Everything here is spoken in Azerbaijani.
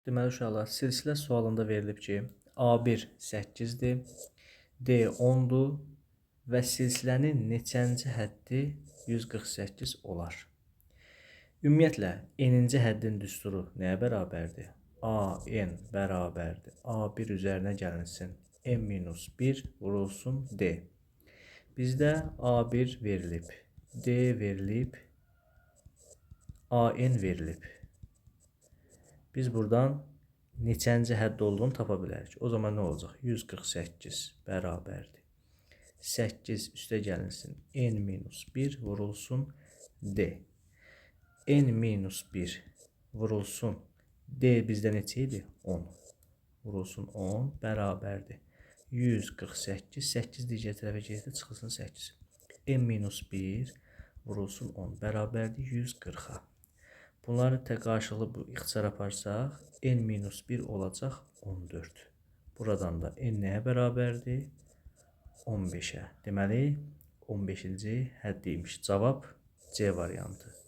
Deməli uşaqlar, silsilə sualında verilib ki, A1 8-dir, D 10-dur və silsilənin neçənci həddi 148 olar? Ümumiyyətlə, n-ci həddin düsturu nəyə bərabərdir? A(n) bərabərdir. A1 üzərinə gəlinsin. n-1 vurulsun D. Bizdə A1 verilib, D verilib, AN verilib. Biz buradan neçənci hədd olduğunu tapa bilərik. O zaman nə olacaq? 148 bərabərdir. 8 üstə gəlinsin. n-1 vurulsun D. n-1 vurulsun D bizdə neçə idi? 10. Vurulsun 10 bərabərdir. 148, 8 digər tərəfə gedib çıxılsın 8. n-1 vurulsun 10 bərabərdir 140-a. Bunları qarşılıqlı bu ixtisar aparsaq, n-1 olacaq 14. Buradan da n nəyə bərabərdir? 15-ə. Deməli, 15-ci hədd imiş. Cavab C variantı.